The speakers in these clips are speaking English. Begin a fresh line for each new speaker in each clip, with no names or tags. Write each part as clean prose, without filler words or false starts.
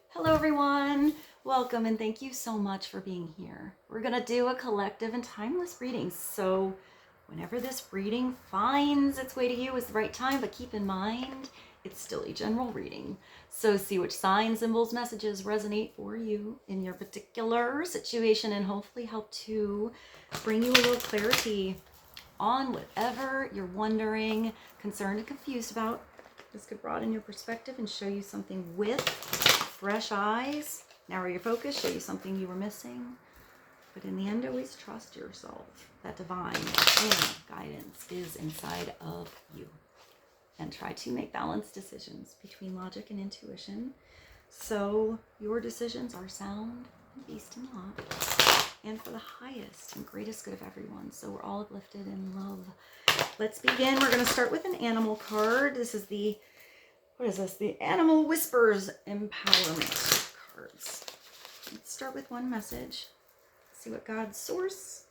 Hello everyone. Welcome and thank you so much for being here. We're going to do a collective and timeless reading. So whenever this reading finds its way to you is the right time, but keep in mind, it's still a general reading. So see which signs, symbols, messages resonate for you in your particular situation and hopefully help to bring you a little clarity on whatever you're wondering, concerned, and confused about. This could broaden your perspective and show you something with fresh eyes, narrow your focus, show you something you were missing. But in the end, always trust yourself. That divine guidance is inside of you. And try to make balanced decisions between logic and intuition, so your decisions are sound and based in love and for the highest and greatest good of everyone. So we're all uplifted in love. Let's begin. We're going to start with an animal card. This is the, what is this? The Animal Whispers Empowerment cards. Let's start with one message. See what God's source,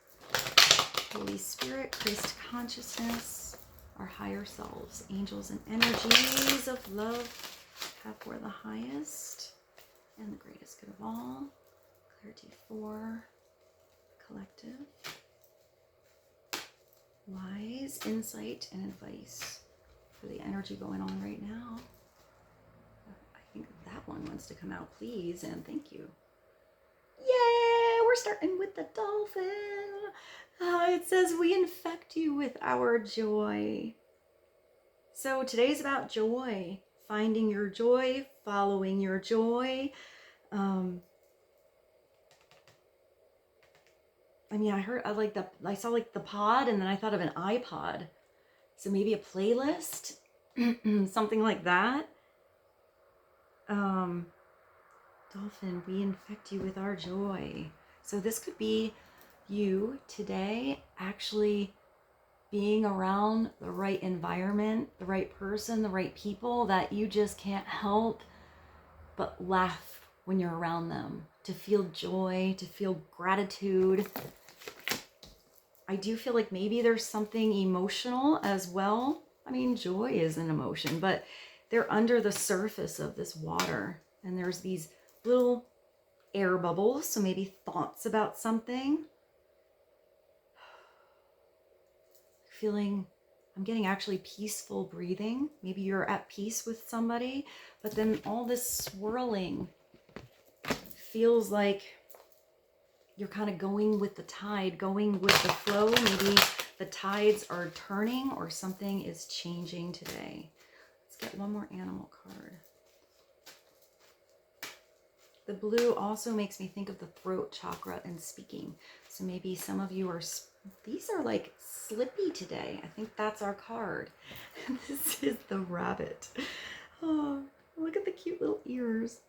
Holy Spirit, Christ consciousness, our higher selves, angels and energies of love have for the highest and the greatest good of all. Clarity for collective. Wise insight and advice for the energy going on right now. I think that one wants to come out, please, and thank you. Yay! We're starting with the dolphin. It says we infect you with our joy. So today's about joy, finding your joy, following your joy. I mean, I saw like the pod, and then I thought of an iPod. So maybe a playlist, something like that. Dolphin, we infect you with our joy. So this could be you today actually being around the right environment, the right person, the right people that you just can't help but laugh when you're around them, to feel joy, to feel gratitude. I do feel like maybe there's something emotional as well. I mean, joy is an emotion, but they're under the surface of this water, and there's these little air bubbles, so maybe thoughts about something. I'm getting actually peaceful breathing. Maybe you're at peace with somebody, but then all this swirling feels like you're kind of going with the tide, going with the flow. Maybe the tides are turning or something is changing today. Let's get one more animal card. The blue also makes me think of the throat chakra and speaking. So maybe some of you are, these are like slippy today. I think that's our card. This is the rabbit. Oh, look at the cute little ears.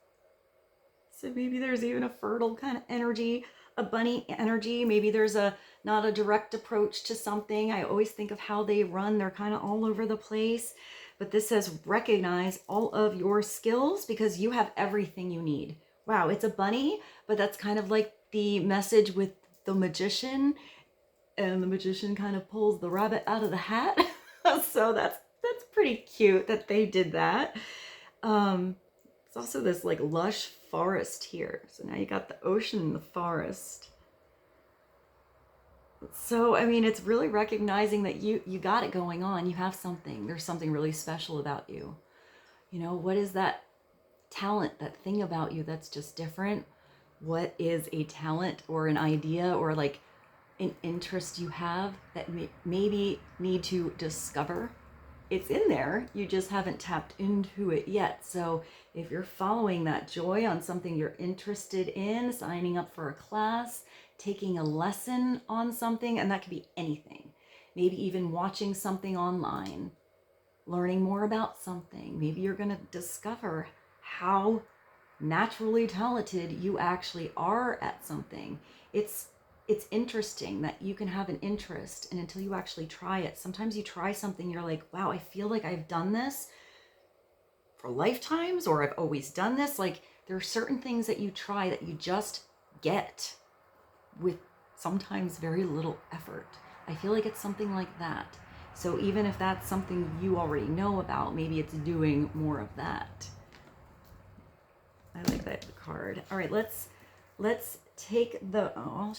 So maybe there's even a fertile kind of energy, a bunny energy. Maybe there's not a direct approach to something. I always think of how they run. They're kind of all over the place. But this says recognize all of your skills because you have everything you need. Wow, it's a bunny, but that's kind of like the message with the magician, and the magician kind of pulls the rabbit out of the hat. So that's pretty cute that they did that. It's also this like lush forest here. So now you got the ocean and the forest. So, I mean, it's really recognizing that you got it going on. You have something. There's something really special about you. You know, what is that talent, that thing about you that's just different? What is a talent or an idea or like an interest you have that maybe need to discover? It's in there, you just haven't tapped into it yet. So if you're following that joy on something you're interested in, signing up for a class, taking a lesson on something, and that could be anything, maybe even watching something online, learning more about something, maybe you're going to discover how naturally talented you actually are at something. It's interesting that you can have an interest, and until you actually try it, sometimes you try something, you're like, wow, I feel like I've done this for lifetimes, or I've always done this. Like, there are certain things that you try that you just get with sometimes very little effort. I feel like it's something like that. So even if that's something you already know about, maybe it's doing more of that. I like that card. All right, let's take the, oh,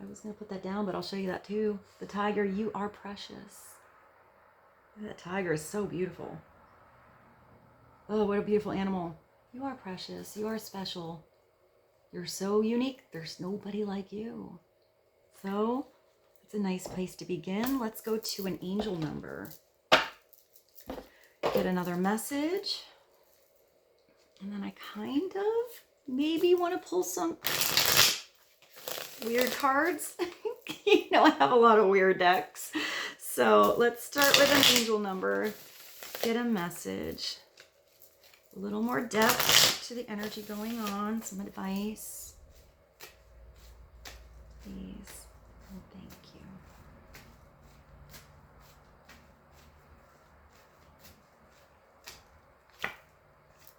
I was going to put that down, but I'll show you that too. The tiger, you are precious. That tiger is so beautiful. Oh, what a beautiful animal. You are precious. You are special. You're so unique. There's nobody like you. So it's a nice place to begin. Let's go to an angel number. Get another message. And then I kind of maybe want to pull some weird cards. You know, I have a lot of weird decks. So let's start with an angel number. Get a message. A little more depth to the energy going on. Some advice. Please. And thank you.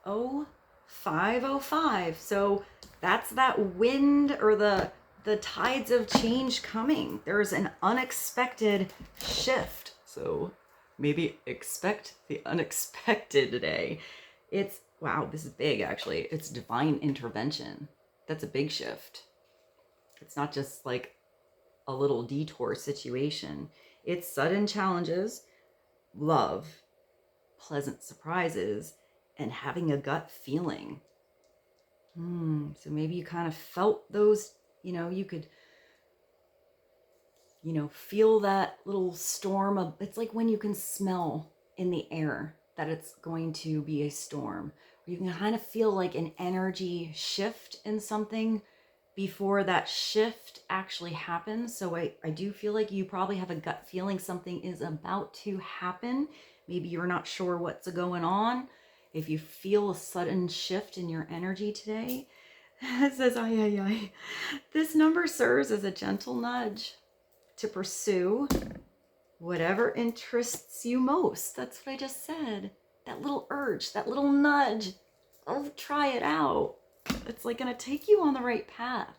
Oh, 505. So that's that wind or the tides of change coming. There's an unexpected shift. So maybe expect the unexpected today. It's, wow, this is big actually. It's divine intervention. That's a big shift. It's not just like a little detour situation. It's sudden challenges, love, pleasant surprises, and having a gut feeling. So maybe you kind of felt those, you know, you could, you know, feel that little storm of, it's like when you can smell in the air that it's going to be a storm. You can kind of feel like an energy shift in something before that shift actually happens. So I do feel like you probably have a gut feeling something is about to happen. Maybe you're not sure what's going on. If you feel a sudden shift in your energy today, it says, ay. This number serves as a gentle nudge to pursue whatever interests you most. That's what I just said. That little urge, that little nudge. Oh, try it out. It's like going to take you on the right path.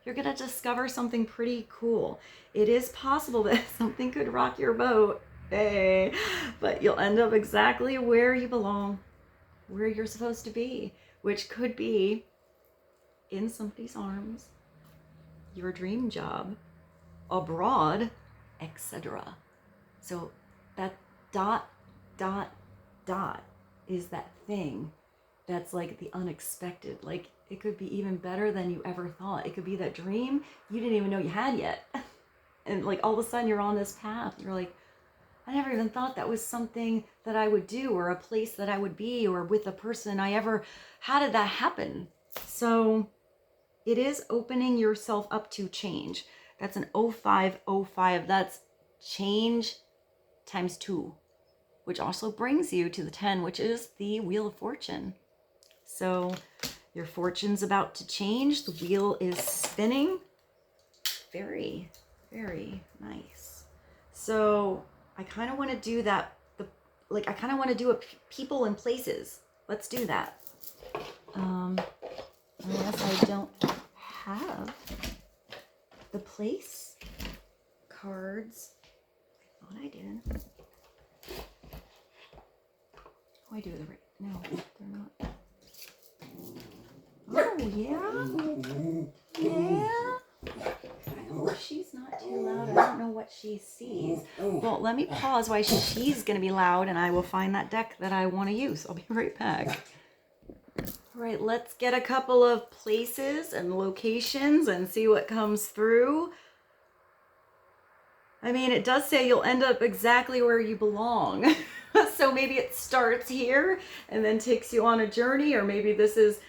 You're going to discover something pretty cool. It is possible that something could rock your boat. Hey, but you'll end up exactly where you belong, where you're supposed to be, which could be in somebody's arms, your dream job, abroad, etc. So that ... is that thing that's like the unexpected. Like it could be even better than you ever thought. It could be that dream you didn't even know you had yet. And like all of a sudden you're on this path. You're like, I never even thought that was something that I would do, or a place that I would be, or with a person I ever, how did that happen? So it is opening yourself up to change. That's an 0505. That's change times 2, which also brings you to the 10, which is the Wheel of Fortune. So your fortune's about to change. The wheel is spinning. Very, very nice. So I kind of want to do that. I kind of want to do a people and places. Let's do that. Unless I don't have the place cards. I thought I did. Oh, I do the right. No, they're not. Oh, yeah? Yeah? I hope she's not too loud. I don't know what she sees. Well, let me pause while she's going to be loud, and I will find that deck that I want to use. I'll be right back. All right, let's get a couple of places and locations and see what comes through. I mean, it does say you'll end up exactly where you belong. So maybe it starts here and then takes you on a journey, or maybe this is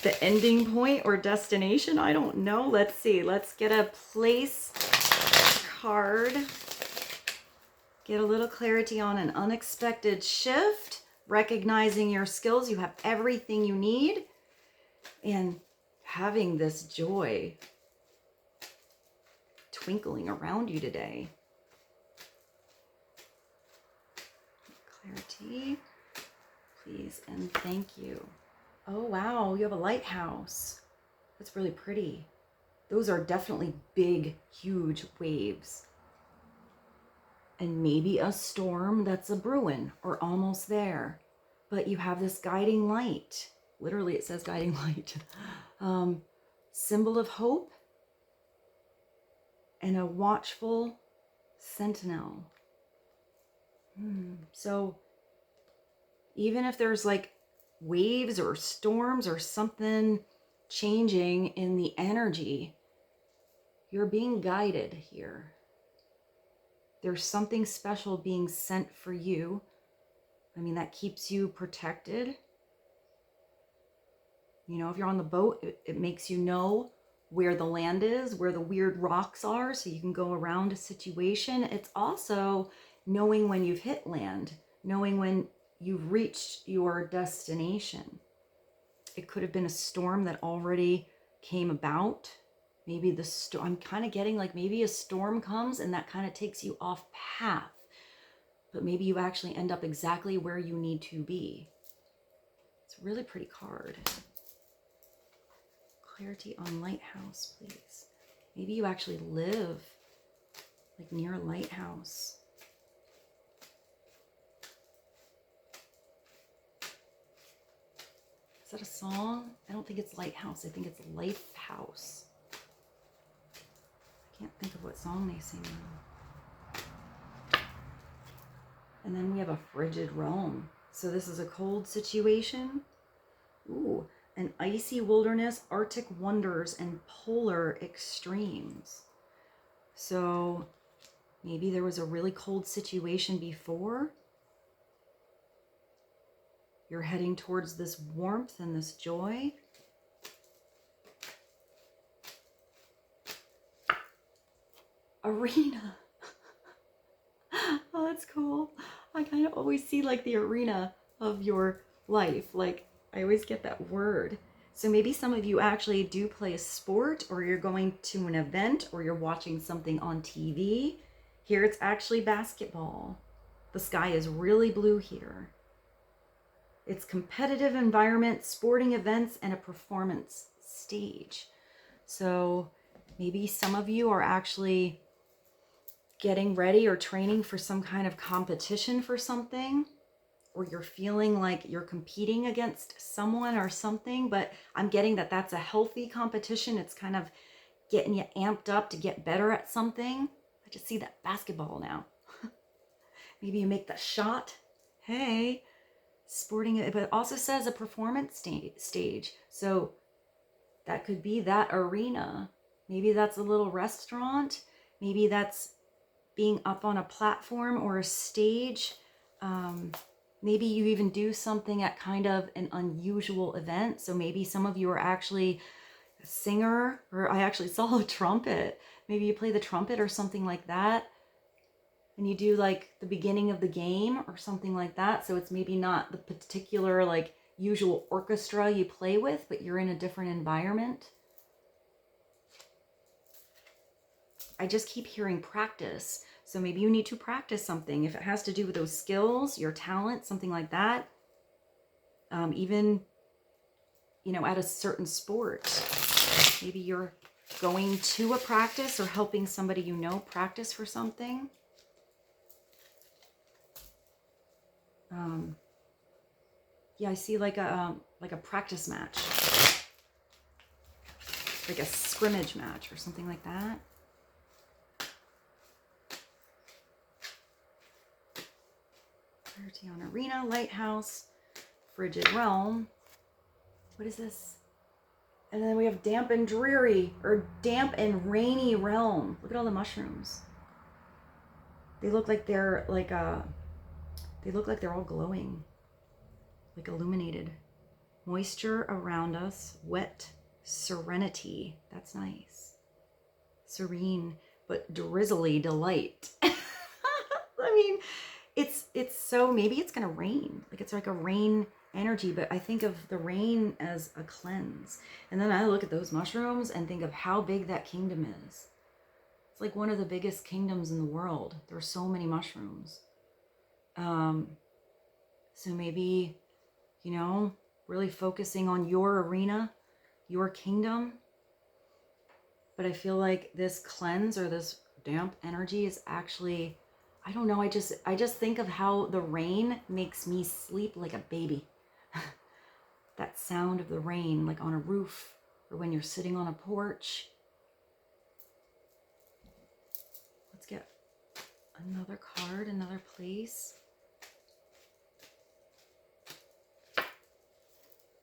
the ending point or destination. I don't know. Let's see. Let's get a place card. Get a little clarity on an unexpected shift. Recognizing your skills. You have everything you need. And having this joy twinkling around you today. Clarity, please, and thank you. Oh, wow, you have a lighthouse. That's really pretty. Those are definitely big, huge waves. And maybe a storm that's a brewing or almost there. but you have this guiding light. Literally, it says guiding light. Symbol of hope and a watchful sentinel. So even if there's like waves or storms or something changing in the energy, you're being guided here. There's something special being sent for you. I mean, that keeps you protected. You know, if you're on the boat, it makes you know where the land is, where the weird rocks are, so you can go around a situation. It's also knowing when you've hit land, knowing when you've reached your destination. It could have been a storm that already came about. Maybe the storm, I'm kind of getting like maybe a storm comes and that kind of takes you off path. But maybe you actually end up exactly where you need to be. It's a really pretty card. Clarity on lighthouse, please. Maybe you actually live like near a lighthouse. Is that a song? I don't think it's lighthouse. I think it's lifehouse. I can't think of what song they sing now. And then we have a frigid realm. So this is a cold situation. Ooh, an icy wilderness, Arctic wonders, and polar extremes. So maybe there was a really cold situation before. You're heading towards this warmth and this joy. Arena. Oh, that's cool. I kind of always see like the arena of your life. Like I always get that word. So maybe some of you actually do play a sport, or you're going to an event, or you're watching something on TV. Here it's actually basketball. The sky is really blue here. It's competitive environment, sporting events, and a performance stage. So maybe some of you are actually getting ready or training for some kind of competition for something, or you're feeling like you're competing against someone or something, but I'm getting that that's a healthy competition. It's kind of getting you amped up to get better at something. I just see that basketball now. Maybe you make that shot. Hey. Sporting, but it also says a performance stage. So that could be that arena. Maybe that's a little restaurant. Maybe that's being up on a platform or a stage. Maybe you even do something at kind of an unusual event. So maybe some of you are actually a singer, or I actually saw a trumpet. Maybe you play the trumpet or something like that. And you do like the beginning of the game or something like that. So it's maybe not the particular like usual orchestra you play with, but you're in a different environment. I just keep hearing practice. So maybe you need to practice something. If it has to do with those skills, your talent, something like that. Even, you know, at a certain sport. Maybe you're going to a practice or helping somebody you know practice for something. Yeah, I see like a practice match, like a scrimmage match or something like that. Clarity on arena, lighthouse, frigid realm. What is this? And then we have damp and dreary, or damp and rainy realm. Look at all the mushrooms. They look like they're like they look like they're all glowing, like illuminated. Moisture around us, wet serenity. That's nice. Serene, but drizzly delight. I mean, it's so, maybe it's gonna rain. Like it's like a rain energy, but I think of the rain as a cleanse. And then I look at those mushrooms and think of how big that kingdom is. It's like one of the biggest kingdoms in the world. There are so many mushrooms. So maybe, you know, really focusing on your arena, your kingdom. But I feel like this cleanse or this damp energy is actually, I don't know, I just think of how the rain makes me sleep like a baby. That sound of the rain, like on a roof or when you're sitting on a porch. Let's get another card, another place.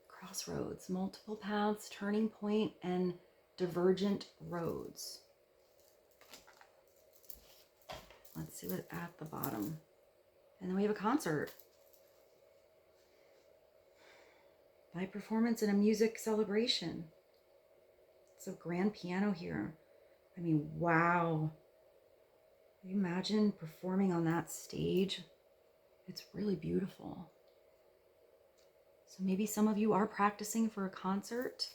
Crossroads, multiple paths, turning point, and divergent roads. Let's see what at the bottom. And then we have a concert. Live performance and a music celebration. It's a grand piano here. I mean, wow. Can you imagine performing on that stage? It's really beautiful. So maybe some of you are practicing for a concert.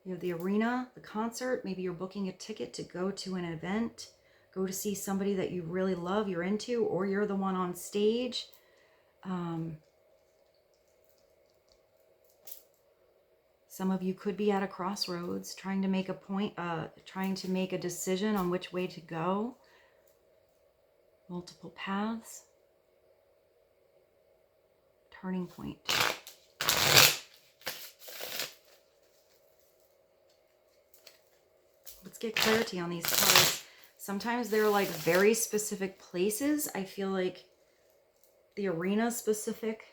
You have the arena, the concert. Maybe you're booking a ticket to go to an event, go to see somebody that you really love, you're into, or you're the one on stage. Some of you could be at a crossroads trying to make a point, trying to make a decision on which way to go. Multiple paths. Turning point. Let's get clarity on these cards. Sometimes they're like very specific places. I feel like the arena specific.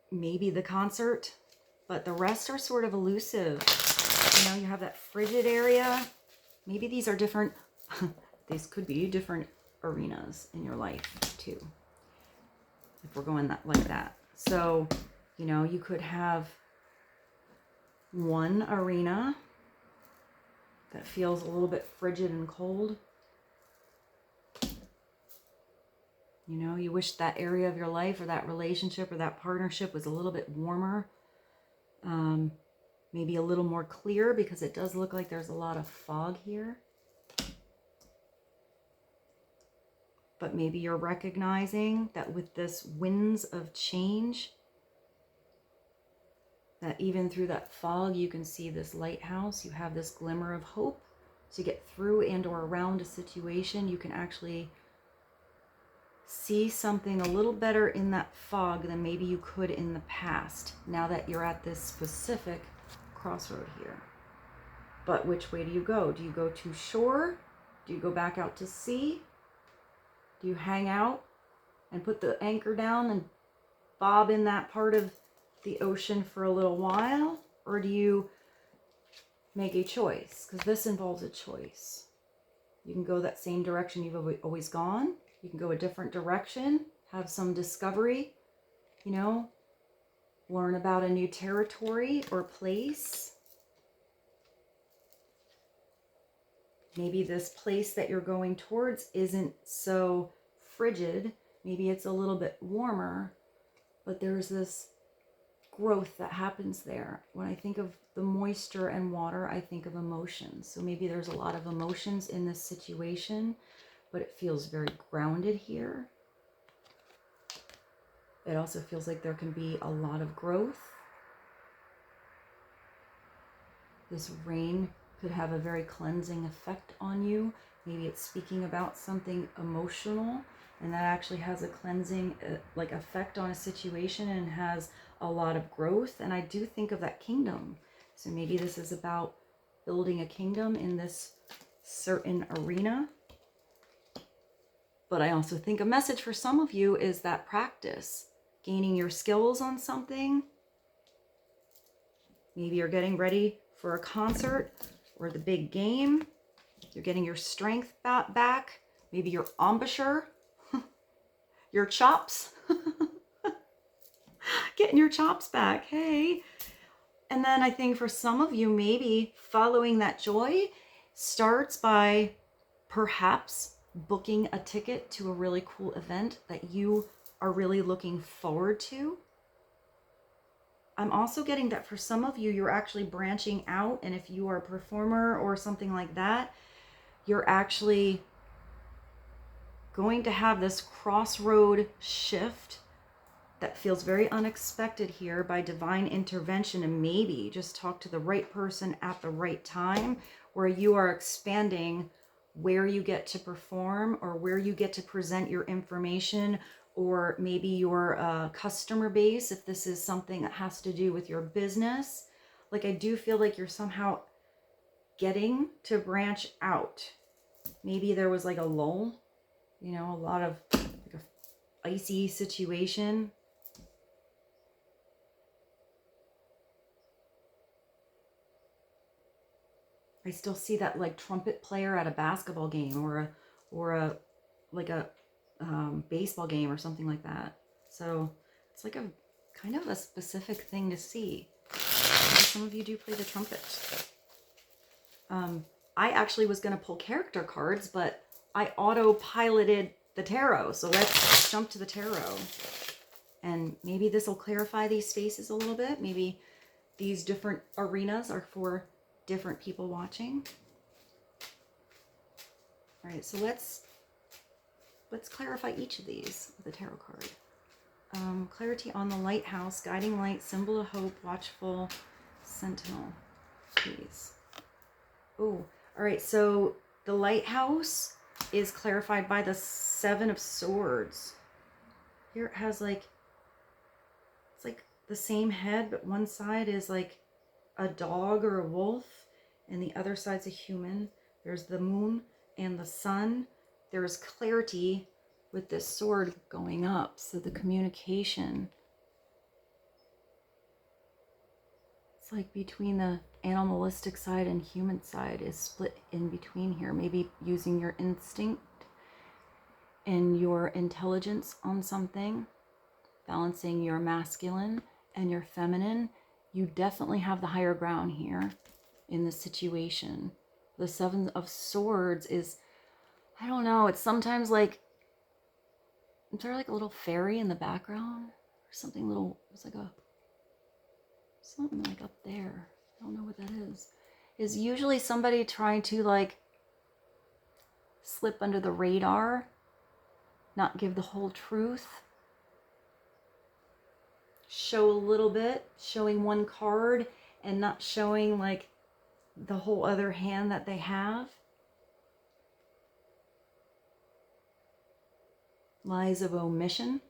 Maybe the concert, but the rest are sort of elusive. You know, you have that frigid area. Maybe these are different. These could be different arenas in your life too, if we're going like that. So, you know, you could have one arena that feels a little bit frigid and cold. You know, you wish that area of your life or that relationship or that partnership was a little bit warmer. Maybe a little more clear, because it does look like there's a lot of fog here. But maybe you're recognizing that with this winds of change, that even through that fog, you can see this lighthouse. You have this glimmer of hope to get through and or around a situation. You can actually see something a little better in that fog than maybe you could in the past, now that you're at this specific crossroad here. But which way do you go? Do you go to shore? Do you go back out to sea? Do you hang out and put the anchor down and bob in that part of the ocean for a little while? Or do you make a choice? Because this involves a choice. You can go that same direction you've always gone. You can go a different direction, have some discovery, you know, learn about a new territory or place. Maybe this place that you're going towards isn't so frigid. Maybe it's a little bit warmer, but there's this growth that happens there. When I think of the moisture and water, I think of emotions. So maybe there's a lot of emotions in this situation, but it feels very grounded here. It also feels like there can be a lot of growth. This rain could have a very cleansing effect on you. Maybe it's speaking about something emotional, and that actually has a cleansing like effect on a situation and has a lot of growth. And I do think of that kingdom. So maybe this is about building a kingdom in this certain arena. But I also think a message for some of you is that practice, gaining your skills on something. Maybe you're getting ready for a concert or the big game. You're getting your strength back. Maybe your embouchure, your chops. Getting your chops back, hey. And then I think for some of you, maybe following that joy starts by perhaps booking a ticket to a really cool event that you are really looking forward to. I'm also getting that for some of you, you're actually branching out, and if you are a performer or something like that, you're actually going to have this crossroad shift that feels very unexpected here by divine intervention, and maybe just talk to the right person at the right time, where you are expanding where you get to perform or where you get to present your information, or maybe your customer base, if this is something that has to do with your business. Like, I do feel like you're somehow getting to branch out. Maybe there was like a lull, you know, a lot of like a icy situation. I still see that like trumpet player at a basketball game, or a baseball game or something like that. So it's like a kind of a specific thing to see. Some of you do play the trumpet. I actually was going to pull character cards, but I auto-piloted the tarot. So let's jump to the tarot. And maybe this will clarify these spaces a little bit. Maybe these different arenas are for different people watching. All right, so let's clarify each of these with a tarot card. Clarity on the lighthouse, guiding light, symbol of hope, watchful, sentinel, please. Oh, all right, so the lighthouse is clarified by the 7 of Swords. Here it has like, it's like the same head, but one side is like a dog or a wolf, and the other side's a human. There's the moon and the sun. There's clarity with this sword going up. So the communication, it's like between the animalistic side and human side is split in between here. Maybe using your instinct and your intelligence on something, balancing your masculine and your feminine. You definitely have the higher ground here in this situation. The 7 of Swords is, I don't know, it's sometimes like, is there like a little fairy in the background or something little? It's like a, something like up there. I don't know what that is. Is usually somebody trying to like slip under the radar, not give the whole truth, show a little bit, showing one card and not showing like the whole other hand that they have. Lies of omission.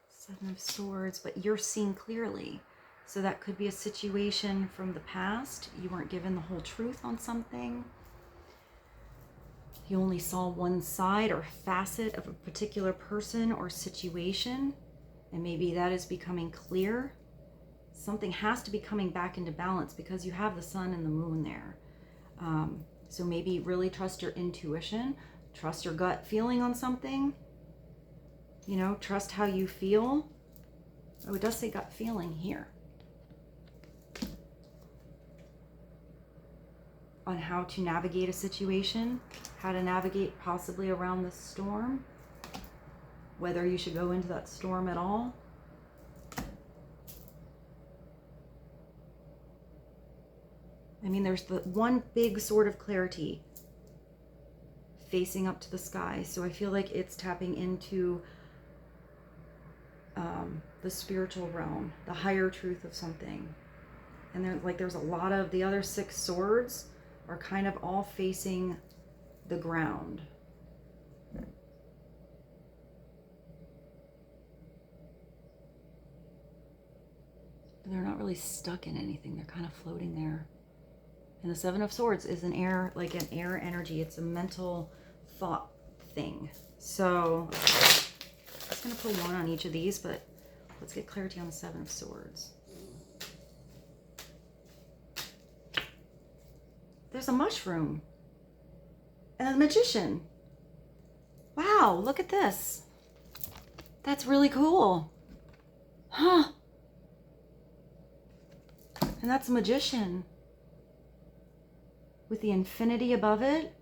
7 of Swords, but you're seeing clearly. So that could be a situation from the past. You weren't given the whole truth on something. You only saw one side or facet of a particular person or situation, and maybe that is becoming clear. Something has to be coming back into balance because you have the sun and the moon there. So maybe really trust your intuition, trust your gut feeling on something. You know, trust how you feel. Oh, it does say gut feeling here. On how to navigate a situation, how to navigate possibly around the storm, whether you should go into that storm at all. I mean, there's the one big sort of clarity facing up to the sky. So I feel like it's tapping into the spiritual realm, the higher truth of something. And there's a lot of the other 6 swords are kind of all facing the ground. They're not really stuck in anything. They're kind of floating there. And the 7 of Swords is an air, like an air energy. It's a mental thought thing. So I'm just going to pull one on each of these, but let's get clarity on the 7 of Swords. There's a mushroom and a magician. Wow, look at this. That's really cool. Huh. And that's a magician with the infinity above it.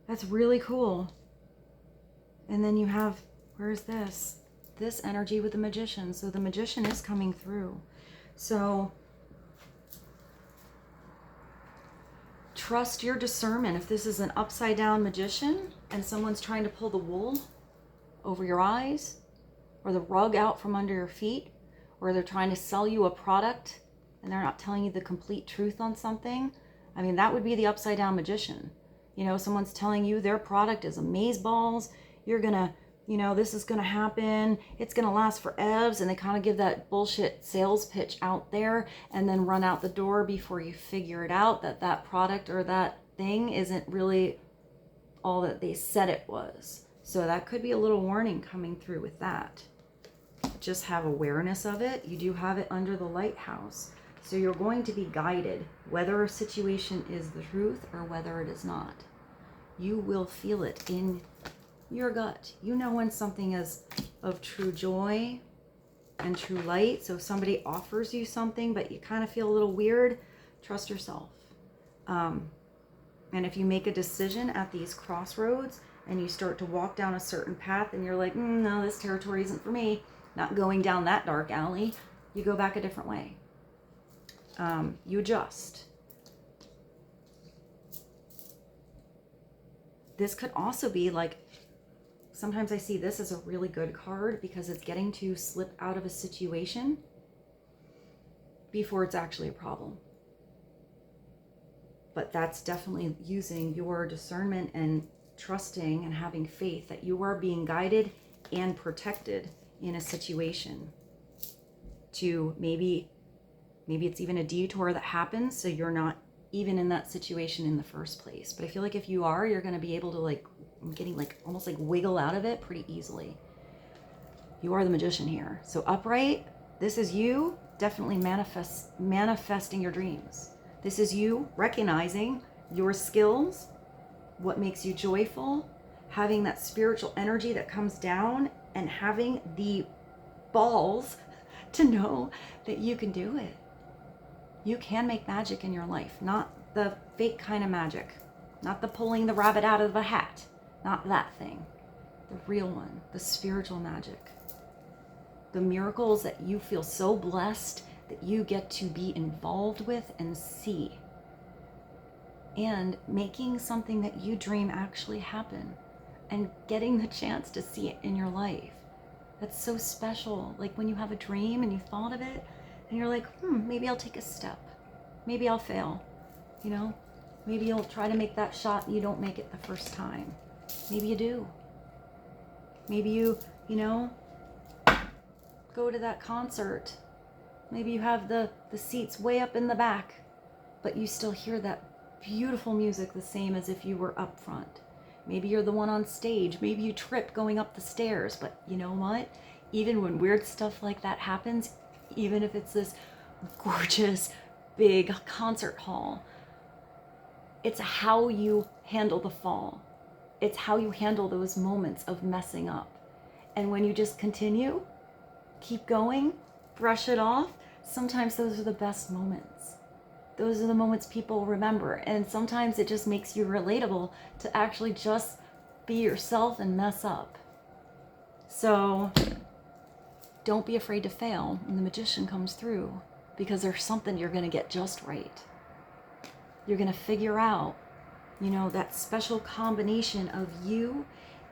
That's really cool. And then you have, where's this? This energy with the magician. So the magician is coming through. So trust your discernment. If this is an upside down magician and someone's trying to pull the wool over your eyes or the rug out from under your feet, or they're trying to sell you a product and they're not telling you the complete truth on something, I mean, that would be the upside down magician. You know, someone's telling you their product is amazeballs, you're gonna, you know, this is gonna happen, it's gonna last for evs, and they kind of give that bullshit sales pitch out there and then run out the door before you figure it out that that product or that thing isn't really all that they said it was. So that could be a little warning coming through with that. Just have awareness of it. You do have it under the lighthouse. So you're going to be guided, whether a situation is the truth or whether it is not. You will feel it in your gut. You know when something is of true joy and true light. So if somebody offers you something, but you kind of feel a little weird, trust yourself. And if you make a decision at these crossroads and you start to walk down a certain path and you're like, no, this territory isn't for me, not going down that dark alley, you go back a different way. You adjust. This could also be like, sometimes I see this as a really good card because it's getting to slip out of a situation before it's actually a problem. But that's definitely using your discernment and trusting and having faith that you are being guided and protected in a situation to maybe it's even a detour that happens so you're not even in that situation in the first place. But I feel like if you are, you're going to be able to, like, I'm getting like almost like wiggle out of it pretty easily. You are the magician here. So upright, this is you definitely manifesting your dreams. This is you recognizing your skills, what makes you joyful, having that spiritual energy that comes down, and having the balls to know that you can do it. You can make magic in your life, not the fake kind of magic, not the pulling the rabbit out of a hat, not that thing. The real one, the spiritual magic. The miracles that you feel so blessed that you get to be involved with and see. And making something that you dream actually happen and getting the chance to see it in your life. That's so special. Like when you have a dream and you thought of it and you're like, maybe I'll take a step. Maybe I'll fail. You know, maybe you'll try to make that shot and you don't make it the first time. Maybe you do. Maybe you know, go to that concert. Maybe you have the seats way up in the back, but you still hear that beautiful music the same as if you were up front. Maybe you're the one on stage. Maybe you trip going up the stairs. But you know what? Even when weird stuff like that happens, even if it's this gorgeous, big concert hall, it's how you handle the fall. It's how you handle those moments of messing up. And when you just continue, keep going, brush it off, sometimes those are the best moments. Those are the moments people remember. And sometimes it just makes you relatable to actually just be yourself and mess up. So don't be afraid to fail when the magician comes through, because there's something you're going to get just right. You're going to figure out, you know, that special combination of you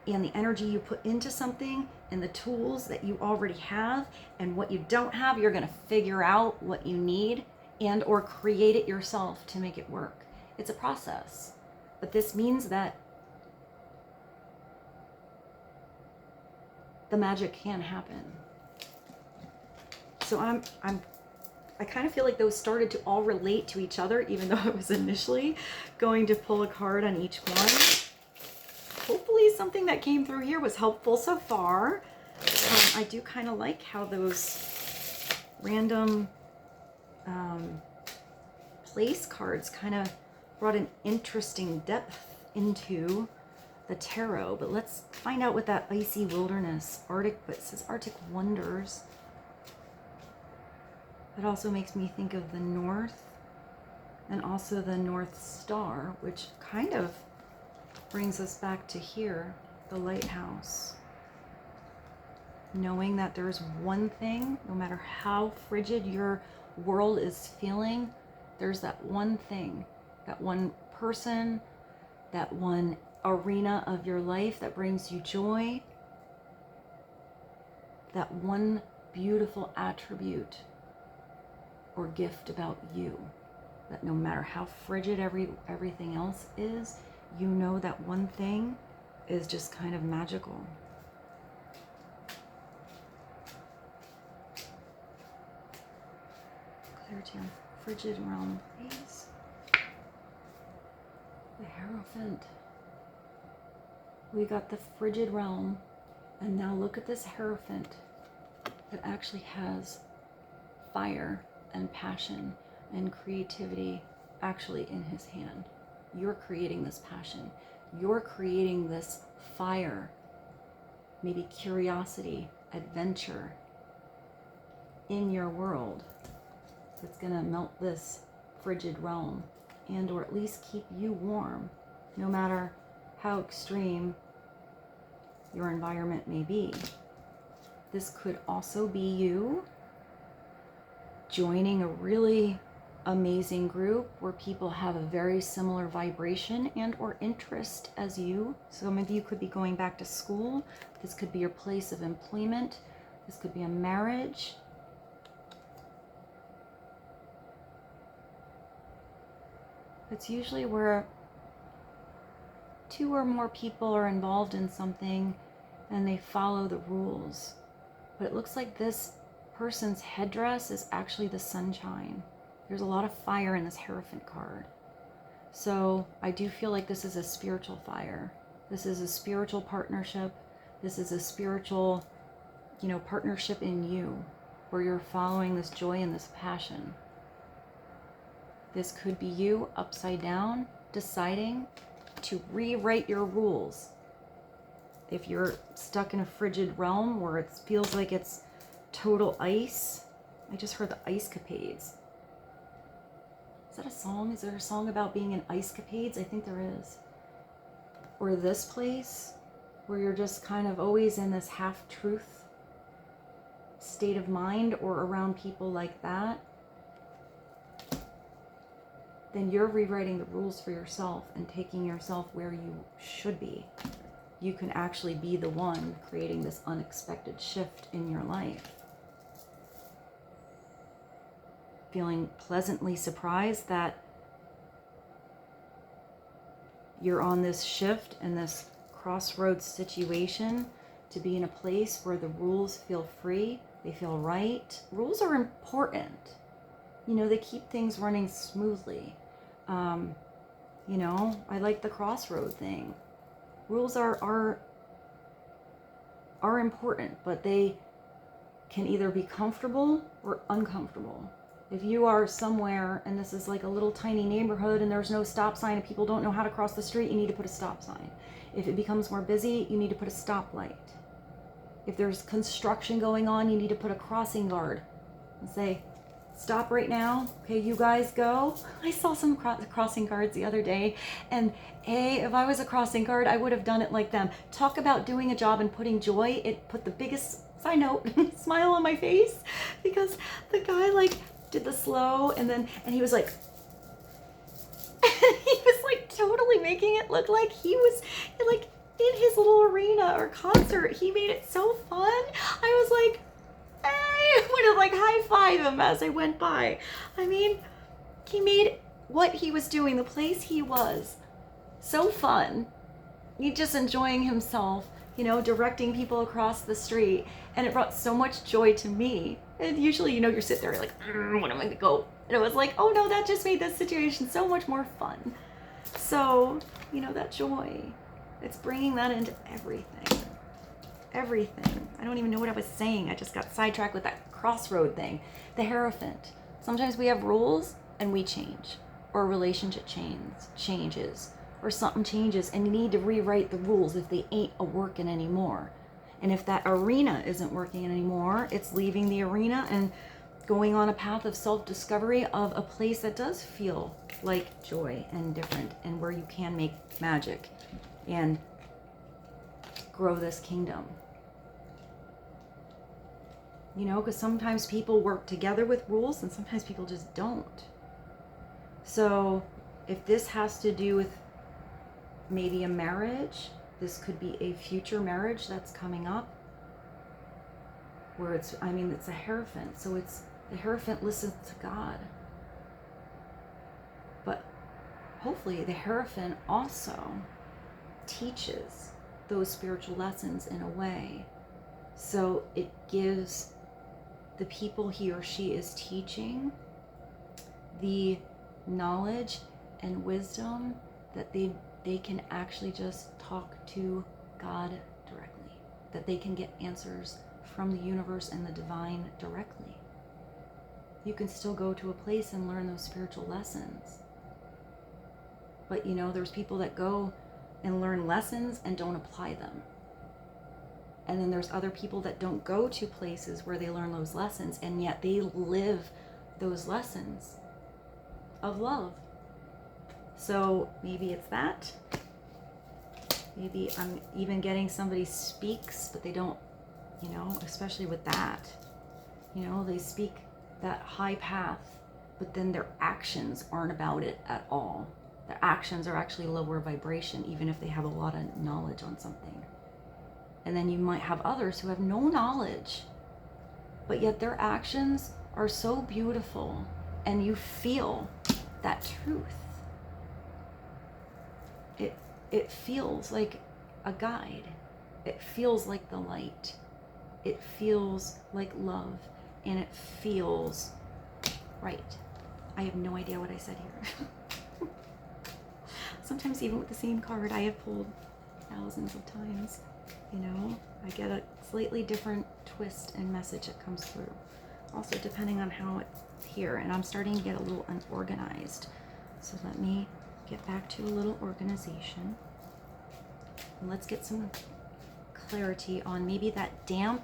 and the energy you put into something and the tools that you already have, and what you don't have, you're going to figure out what you need and or create it yourself to make it work. It's a process, but this means that the magic can happen. So I kind of feel like those started to all relate to each other, even though I was initially going to pull a card on each one. Hopefully something that came through here was helpful so far. I do kind of like how those random place cards kind of brought an interesting depth into the tarot. But let's find out what that icy wilderness, Arctic, but it says Arctic wonders. It also makes me think of the north and also the North Star, which kind of brings us back to here, the lighthouse. Knowing that there's one thing, no matter how frigid your world is feeling, there's that one thing, that one person, that one arena of your life that brings you joy, that one beautiful attribute or gift about you, that no matter how frigid everything else is, you know that one thing is just kind of magical. Clarity on frigid realm, please. The Hierophant. We got the frigid realm, and now look at this Hierophant that actually has fire and passion and creativity actually in his hand. You're creating this passion. You're creating this fire, maybe curiosity, adventure in your world that's gonna melt this frigid realm and or at least keep you warm, no matter how extreme your environment may be. This could also be you joining a really amazing group where people have a very similar vibration and or interest as you. Some of you could be going back to school. This could be your place of employment. This could be a marriage. It's usually where 2 or more people are involved in something and they follow the rules. But it looks like this person's headdress is actually the sunshine. There's a lot of fire in this Hierophant card. So I do feel like this is a spiritual fire. This is a spiritual partnership. This is a spiritual, partnership in you where you're following this joy and this passion. This could be you upside down deciding to rewrite your rules. If you're stuck in a frigid realm where it feels like it's total ice. I just heard the ice capades. Is that a song? Is there a song about being in ice capades? I think there is. Or this place where you're just kind of always in this half-truth state of mind or around people like that, then you're rewriting the rules for yourself and taking yourself where you should be. You can actually be the one creating this unexpected shift in your life. Feeling pleasantly surprised that you're on this shift and this crossroads situation to be in a place where the rules feel free, they feel right. Rules are important. They keep things running smoothly. I like the crossroad thing. Rules are important, but they can either be comfortable or uncomfortable. If you are somewhere and this is like a little tiny neighborhood and there's no stop sign and people don't know how to cross the street, you need to put a stop sign. If it becomes more busy, you need to put a stoplight. If there's construction going on, you need to put a crossing guard and say, stop right now. Okay, you guys go. I saw some crossing guards the other day, and if I was a crossing guard, I would have done it like them. Talk about doing a job and putting joy. It put the biggest, side note, smile on my face, because the guy did the slow and he was like, he was totally making it look like he was in his little arena or concert. He made it so fun. I was like, hey, I would have high-five him as I went by. I mean, he made what he was doing, the place he was, so fun. He just enjoying himself, directing people across the street. And it brought so much joy to me. And usually, you're sitting there like, when am I gonna go? And it was like, oh no, that just made this situation so much more fun. So, that joy, it's bringing that into everything. Everything. I don't even know what I was saying. I just got sidetracked with that crossroad thing. The Hierophant. Sometimes we have rules and we change, or a relationship changes, or something changes and you need to rewrite the rules if they ain't a-working anymore. And if that arena isn't working anymore, it's leaving the arena and going on a path of self-discovery of a place that does feel like joy and different, and where you can make magic and grow this kingdom. Because sometimes people work together with rules and sometimes people just don't. So If this has to do with maybe a marriage, this could be a future marriage that's coming up, where it's, I mean, it's a Hierophant, so it's, the Hierophant listens to God. But hopefully the Hierophant also teaches those spiritual lessons in a way, so it gives the people he or she is teaching the knowledge and wisdom that they can actually just talk to God directly, that they can get answers from the universe and the divine directly. You can still go to a place and learn those spiritual lessons. But you know, there's people that go and learn lessons and don't apply them. And then there's other people that don't go to places where they learn those lessons, and yet they live those lessons of love. So maybe it's that. Maybe I'm even getting somebody speaks, but they don't, you know, especially with that, you know, they speak that high path, but then their actions aren't about it at all. Their actions are actually lower vibration, even if they have a lot of knowledge on something. And then you might have others who have no knowledge, but yet their actions are so beautiful, and you feel that truth. It feels like a guide. It feels like the light. It feels like love, and it feels right. I have no idea what I said here. Sometimes even with the same card I have pulled thousands of times, you know, I get a slightly different twist and message that comes through. Also depending on how it's here, and I'm starting to get a little unorganized. So let me get back to a little organization. And let's get some clarity on maybe that damp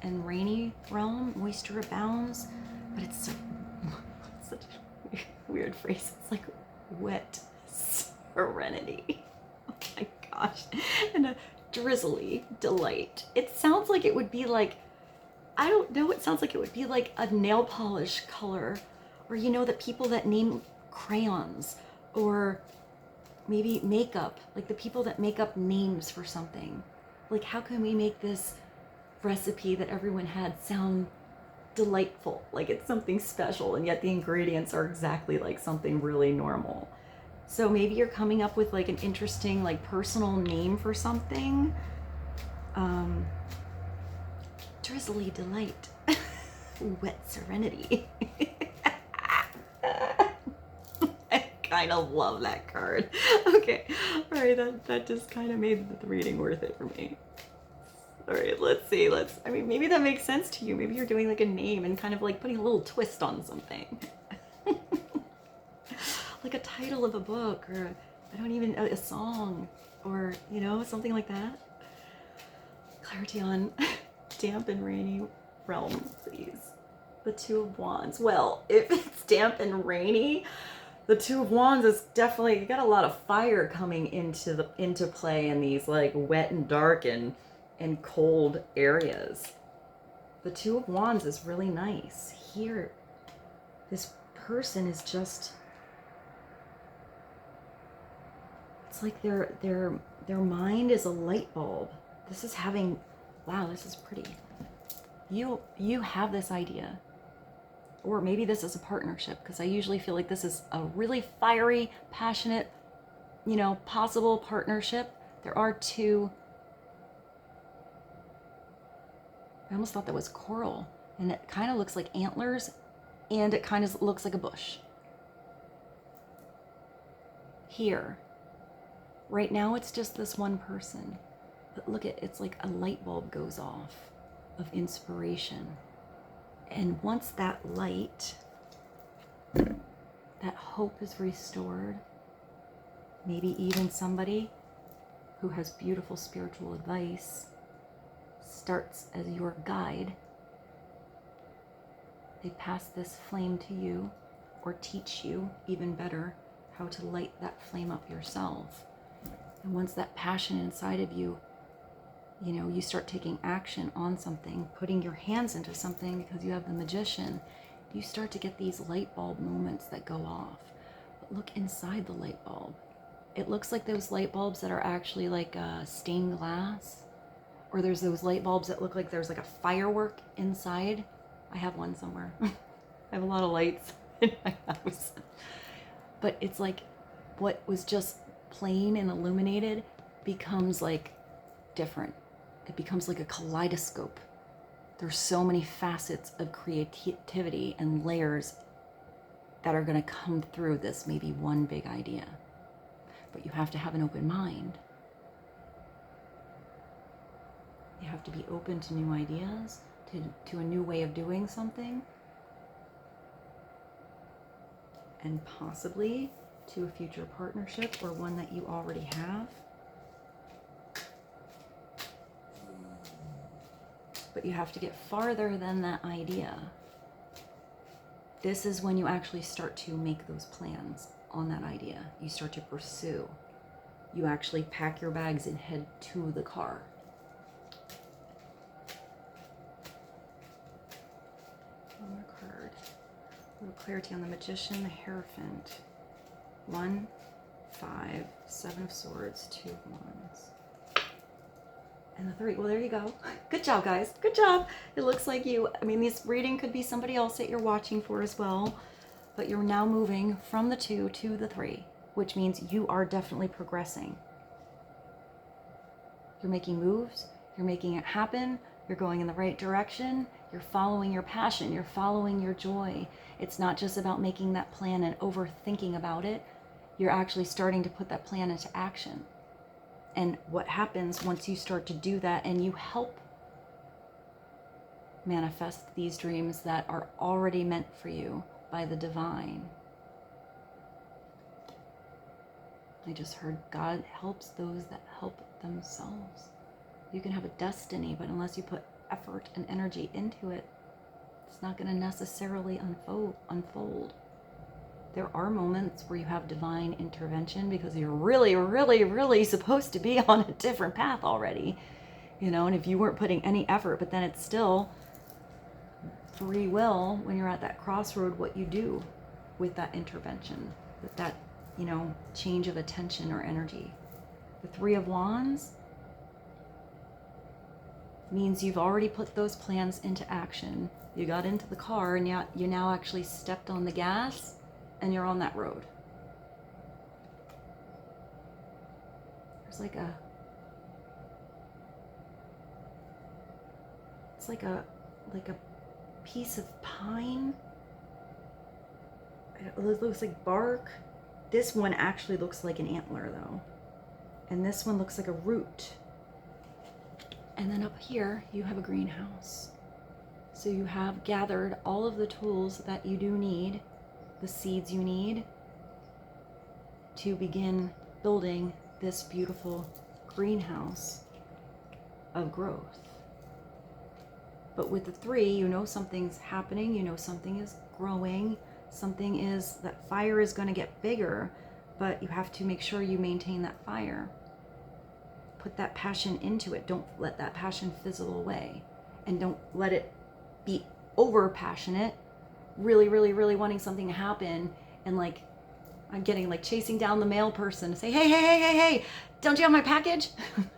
and rainy realm. Moisture abounds, but it's such a weird phrase. It's like wet serenity. Oh my gosh. And a drizzly delight. It sounds like it would be like, I don't know, it sounds like it would be like a nail polish color, or you know, the people that name crayons, or maybe makeup, like the people that make up names for something. Like, how can we make this recipe that everyone had sound delightful, like it's something special, and yet the ingredients are exactly like something really normal? So maybe you're coming up with like an interesting, like personal name for something. Drizzly delight. Wet serenity. I kind of love that card. Okay, all right, that just kind of made the reading worth it for me. All right, let's see. I mean, maybe that makes sense to you. Maybe you're doing like a name and kind of like putting a little twist on something. Like a title of a book, or I don't even know, a song, or you know, something like that. Clarity on damp and rainy realm, please. The Two of Wands. Well, if it's damp and rainy, the Two of Wands is definitely, you got a lot of fire coming into play in these like wet and dark and cold areas. The Two of Wands is really nice. Here, this person is just, it's like their mind is a light bulb. This is having, wow, this is pretty. You have this idea, or maybe this is a partnership, because I usually feel like this is a really fiery, passionate, you know, possible partnership. There are two. I almost thought that was coral, and it kind of looks like antlers, and it kind of looks like a bush. Here, right now it's just this one person, but look at, it's like a light bulb goes off of inspiration. And once that light, that hope is restored, maybe even somebody who has beautiful spiritual advice starts as your guide. They pass this flame to you, or teach you even better how to light that flame up yourself. And once that passion inside of you, you know, you start taking action on something, putting your hands into something because you have the Magician, you start to get these light bulb moments that go off. But look inside the light bulb. It looks like those light bulbs that are actually like stained glass, or there's those light bulbs that look like there's like a firework inside. I have one somewhere. I have a lot of lights in my house. But it's like what was just plain and illuminated becomes like different. It becomes like a kaleidoscope. There's so many facets of creativity and layers that are going to come through this maybe one big idea. But you have to have an open mind. You have to be open to new ideas, to a new way of doing something, and possibly to a future partnership or one that you already have. But you have to get farther than that idea. This is when you actually start to make those plans on that idea. You start to pursue. You actually pack your bags and head to the car. One more card. A little clarity on the Magician, the Hierophant. 1, 5, 7 of Swords, 2 of Wands. And the 3. Well, there you go. Good job, guys. Good job. It looks like you, I mean, this reading could be somebody else that you're watching for as well. But you're now moving from the 2 to the 3, which means you are definitely progressing. You're making moves. You're making it happen. You're going in the right direction. You're following your passion. You're following your joy. It's not just about making that plan and overthinking about it. You're actually starting to put that plan into action. And what happens once you start to do that and you help manifest these dreams that are already meant for you by the divine. I just heard God helps those that help themselves. You can have a destiny, but unless you put effort and energy into it, it's not going to necessarily unfold. There are moments where you have divine intervention because you're really, really, really supposed to be on a different path already, you know, and if you weren't putting any effort, but then it's still free will when you're at that crossroad, what you do with that intervention, with that, you know, change of attention or energy. The 3 of Wands means you've already put those plans into action. You got into the car and you now actually stepped on the gas and you're on that road. There's like a, it's like a piece of pine. It looks like bark. This one actually looks like an antler though. And this one looks like a root. And then up here, you have a greenhouse. So you have gathered all of the tools that you do need, the seeds you need to begin building this beautiful greenhouse of growth. But with the 3, you know something's happening, you know something is growing, something is, that fire is going to get bigger, but you have to make sure you maintain that fire. Put that passion into it. Don't let that passion fizzle away. And don't let it be over passionate, really, really, really wanting something to happen. And like, I'm getting like chasing down the mail person to say, hey, don't you have my package?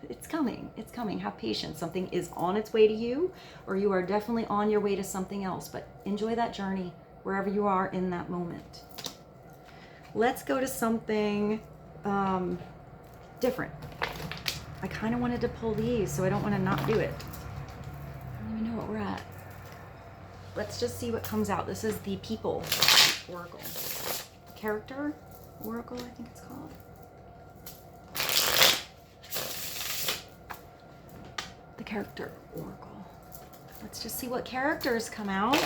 It's coming, it's coming. Have patience. Something is on its way to you, or you are definitely on your way to something else. But enjoy that journey wherever you are in that moment. Let's go to something different. I kind of wanted to pull these, so I don't want to not do it. I don't even know what we're at. Let's just see what comes out. This is the People Oracle. Character Oracle, I think it's called. The Character Oracle. Let's just see what characters come out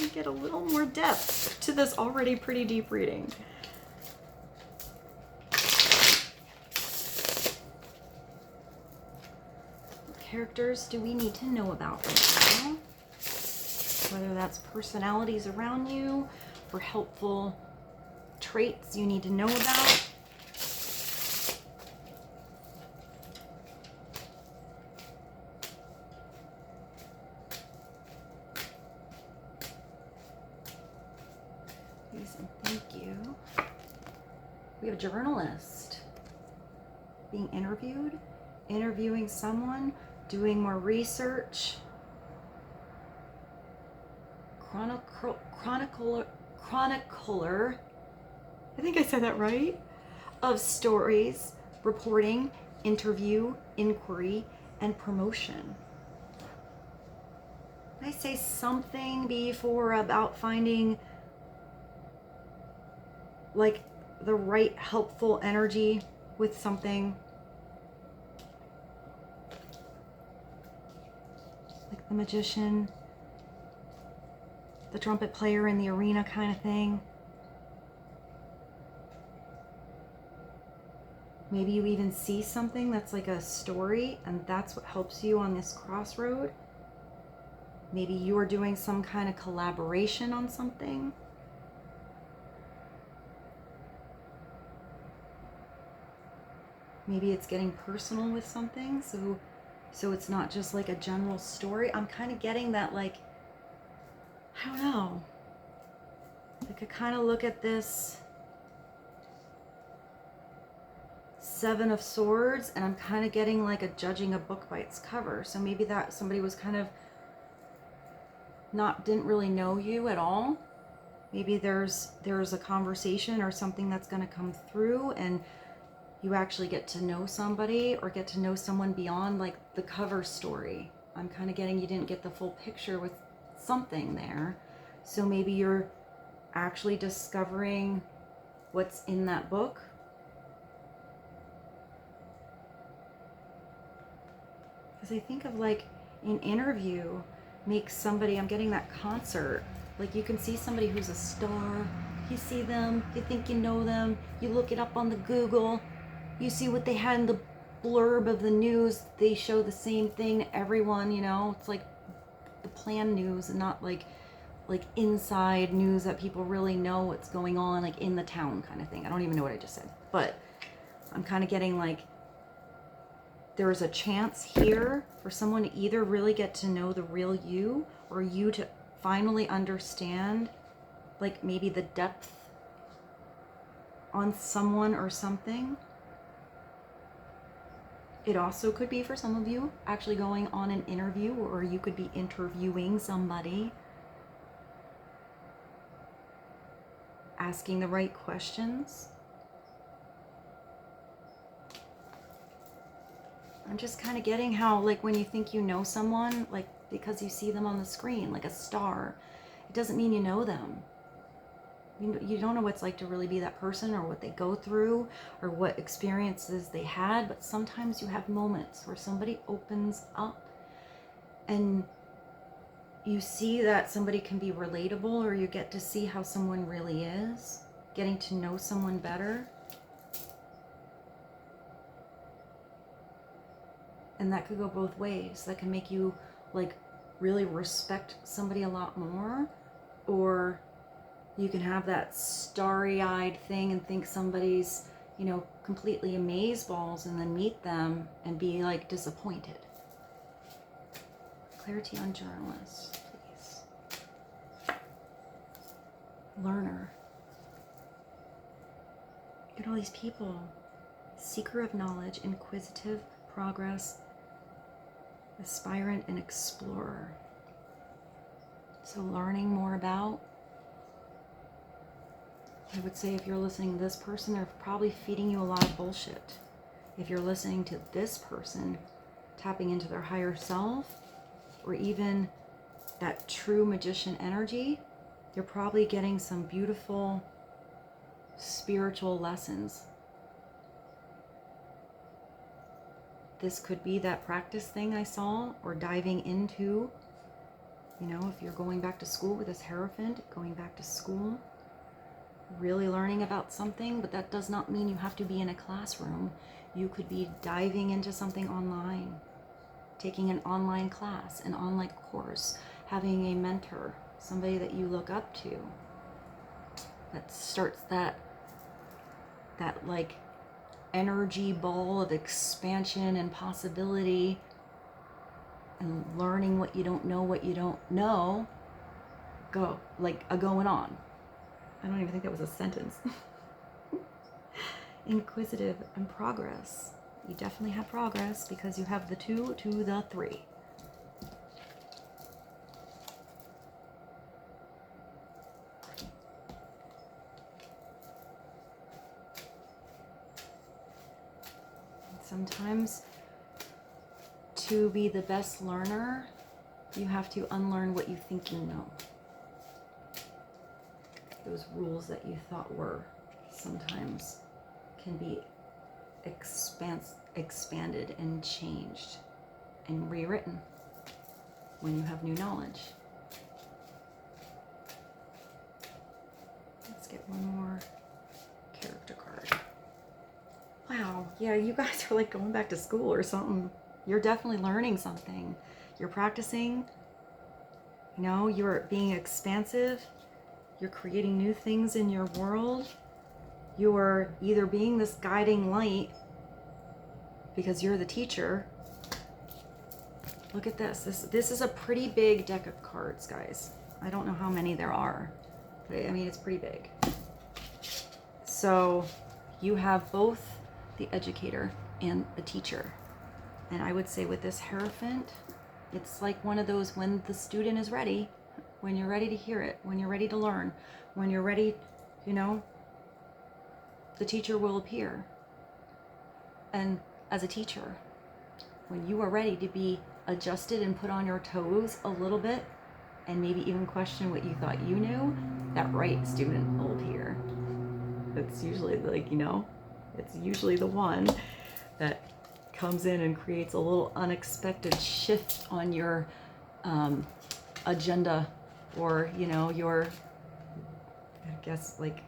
and get a little more depth to this already pretty deep reading. What characters do we need to know about right now? Whether that's personalities around you or helpful traits you need to know about. Please and thank you. We have a journalist being interviewed, interviewing someone, doing more research. Chronicler, I think I said that right, of stories, reporting, interview, inquiry, and promotion. Did I say something before about finding like the right helpful energy with something? Like the magician, the trumpet player in the arena kind of thing. Maybe you even see something that's like a story, and that's what helps you on this crossroad. Maybe you are doing some kind of collaboration on something. Maybe it's getting personal with something, so it's not just like a general story. I'm kind of getting that, like, I don't know. I could kind of look at this Seven of Swords, and I'm kind of getting like a judging a book by its cover. So maybe that somebody was kind of didn't really know you at all. Maybe there's a conversation or something that's going to come through, and you actually get to know somebody or get to know someone beyond like the cover story. I'm kind of getting you didn't get the full picture with something there. So maybe you're actually discovering what's in that book. Because I think of like an interview makes somebody, I'm getting that concert. Like you can see somebody who's a star. You see them, you think you know them, you look it up on the Google, you see what they had in the blurb of the news. They show the same thing to everyone, you know. It's like the planned news and not like inside news that people really know what's going on, like in the town kind of thing. I don't even know what I just said, but I'm kind of getting like there's a chance here for someone to either really get to know the real you, or you to finally understand like maybe the depth on someone or something. It also could be for some of you actually going on an interview, or you could be interviewing somebody, asking the right questions. I'm just kind of getting how, like, when you think you know someone, like, because you see them on the screen, like a star, it doesn't mean you know them. You don't know what it's like to really be that person, or what they go through, or what experiences they had, but sometimes you have moments where somebody opens up and you see that somebody can be relatable, or you get to see how someone really is, getting to know someone better. And that could go both ways. That can make you like really respect somebody a lot more, or you can have that starry-eyed thing and think somebody's, you know, completely amazeballs, and then meet them and be like disappointed. Clarity on journalists, please. Learner. Look at all these people. Seeker of knowledge, inquisitive, progress, aspirant, and explorer. So learning more about, I would say if you're listening to this person, they're probably feeding you a lot of bullshit. If you're listening to this person, tapping into their higher self, or even that true magician energy, you're probably getting some beautiful spiritual lessons. This could be that practice thing I saw, or diving into, you know, if you're going back to school with this Hierophant, going back to school, really learning about something, but that does not mean you have to be in a classroom. You could be diving into something online, taking an online class, an online course, having a mentor, somebody that you look up to, that starts that like energy ball of expansion and possibility, and learning what you don't know, going on. I don't even think that was a sentence. inquisitive, and progress. You definitely have progress because you have the 2 to the 3. Sometimes to be the best learner, you have to unlearn what you think you know. Those rules that you thought were sometimes can be expanded and changed and rewritten when you have new knowledge. Let's get one more character card. Wow, yeah, you guys are like going back to school or something. You're definitely learning something. You're practicing, you know, you're being expansive. You're creating new things in your world. You're either being this guiding light because you're the teacher. Look at this. This is a pretty big deck of cards, guys. I don't know how many there are, but I mean, it's pretty big. So you have both the educator and the teacher. And I would say with this Hierophant, it's like one of those when the student is ready, when you're ready to hear it, when you're ready to learn, when you're ready, you know, the teacher will appear. And as a teacher, when you are ready to be adjusted and put on your toes a little bit, and maybe even question what you thought you knew, that right student will appear. It's usually like, you know, it's usually the one that comes in and creates a little unexpected shift on your agenda, or, you know, your, I guess, like,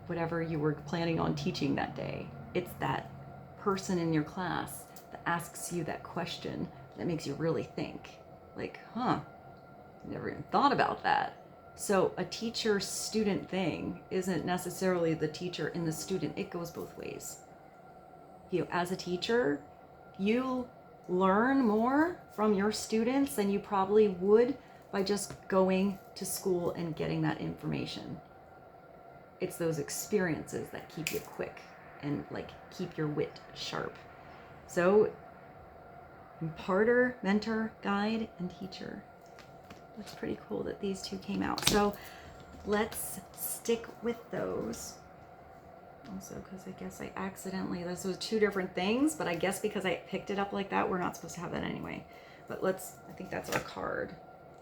whatever you were planning on teaching that day. It's that person in your class that asks you that question that makes you really think, like, huh, never even thought about that. So a teacher-student thing isn't necessarily the teacher and the student. It goes both ways. You, as a teacher, you learn more from your students than you probably would by just going to school and getting that information. It's those experiences that keep you quick and like keep your wit sharp. So imparter, mentor, guide, and teacher. It's pretty cool that these two came out. So let's stick with those. Also, because I guess I accidentally, those were two different things, but I guess because I picked it up like that, we're not supposed to have that anyway. But let's, I think that's our card.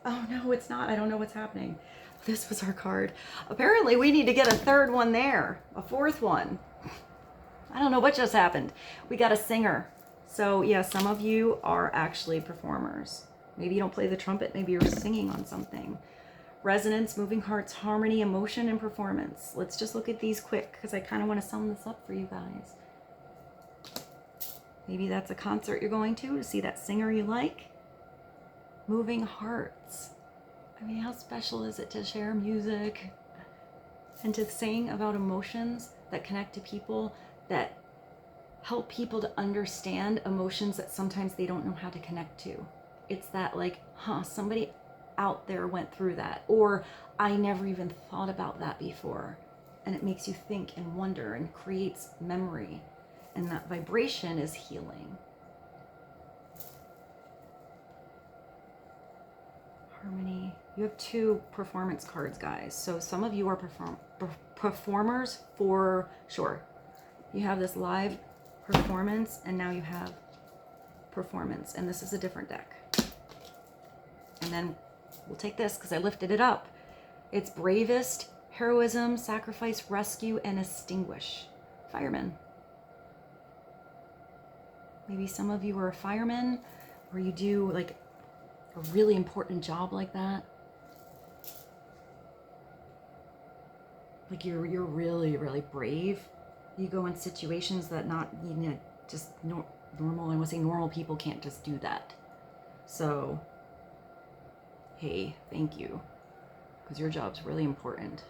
Oh no, it's not. I don't know what's happening. This was our card. Apparently we need to get a third one there, a fourth one. I don't know what just happened. We got a singer. So yeah, some of you are actually performers. Maybe you don't play the trumpet, maybe you're singing on something. Resonance, moving hearts, harmony, emotion, and performance. Let's just look at these quick because I kind of want to sum this up for you guys. Maybe that's a concert you're going to see that singer you like. Moving hearts. I mean, how special is it to share music and to sing about emotions that connect to people, that help people to understand emotions that sometimes they don't know how to connect to. It's that like, huh, somebody out there went through that, or I never even thought about that before. And it makes you think and wonder and creates memory. And that vibration is healing. Harmony. You have two performance cards, guys. So some of you are performers for sure. You have this live performance, and now you have performance, and this is a different deck. And then we'll take this because I lifted it up. It's bravest, heroism, sacrifice, rescue, and extinguish. Fireman. Maybe some of you are a fireman, or you do like a really important job like that. Like you're really, really brave. You go in situations that not, you know, just normal, I want to say normal people can't just do that. So, hey, thank you, because your job's really important.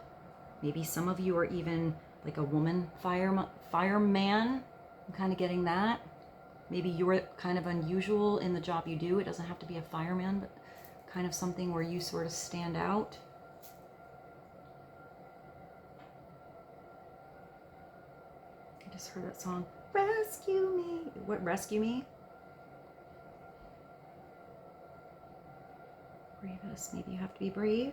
Maybe some of you are even like a woman fireman. I'm kind of getting that. Maybe you're kind of unusual in the job you do. It doesn't have to be a fireman, but kind of something where you sort of stand out. just heard that song. Rescue me. What, rescue me? Bravest. Maybe you have to be brave.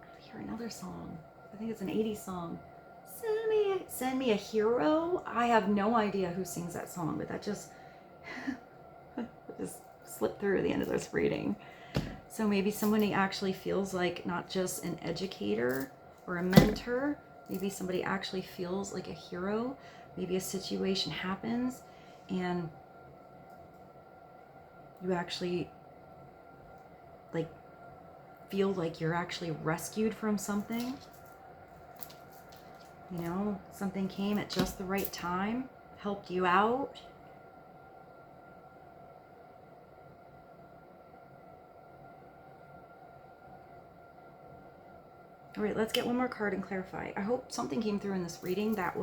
I hear another song. I think it's an 80s song. Send me a hero. I have no idea who sings that song, but that just just slipped through the end of this reading. So maybe somebody actually feels like not just an educator or a mentor. Maybe somebody actually feels like a hero. Maybe a situation happens and you actually like feel like you're actually rescued from something. You know, something came at just the right time, helped you out. All right, let's get one more card and clarify. I hope something came through in this reading that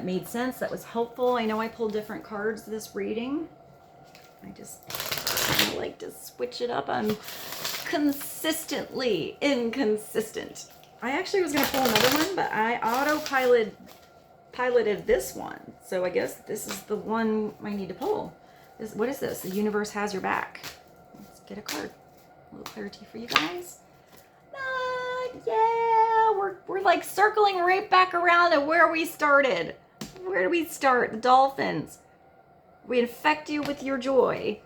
made sense, that was helpful. I know I pulled different cards this reading. I just kind of like to switch it up. I'm consistently inconsistent. I actually was going to pull another one, but I piloted this one. So I guess this is the one I need to pull. What is this? The universe has your back. Let's get a card. A little clarity for you guys. Yeah, we're like circling right back around to where we started. Where do we start? The dolphins. We infect you with your joy.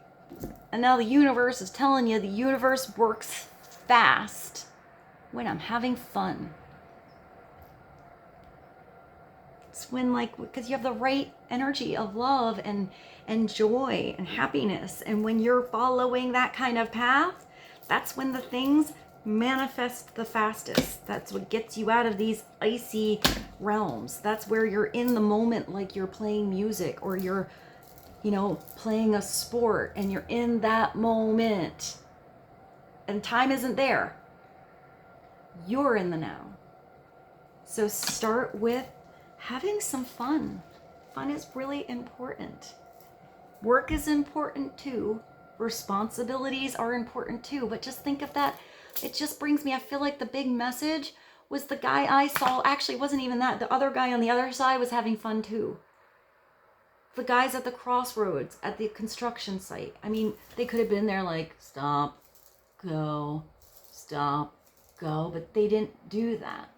And now the universe is telling you the universe works fast when I'm having fun. It's when, like, because you have the right energy of love and joy and happiness. And when you're following that kind of path, that's when the things manifest the fastest. That's what gets you out of these icy realms. That's where you're in the moment, like you're playing music or you're, you know, playing a sport and you're in that moment and time isn't there. You're in the now. So start with having some fun. Fun is really important. Work is important too. Responsibilities are important too. But just think of that. It just brings me, I feel like the big message was the guy I saw, actually wasn't even that. The other guy on the other side was having fun too. The guys at the Crossroads, at the construction site. I mean, they could have been there like, stop, go, but they didn't do that.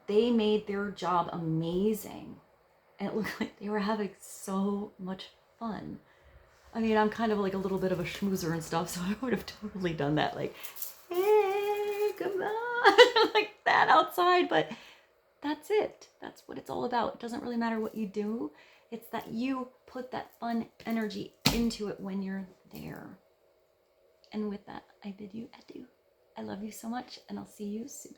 They made their job amazing. And it looked like they were having so much fun. I mean, I'm kind of like a little bit of a schmoozer and stuff, so I would have totally done that. Like, hey, come on, like that outside. But that's it. That's what it's all about. It doesn't really matter what you do. It's that you put that fun energy into it when you're there. And with that, I bid you adieu. I love you so much, and I'll see you soon.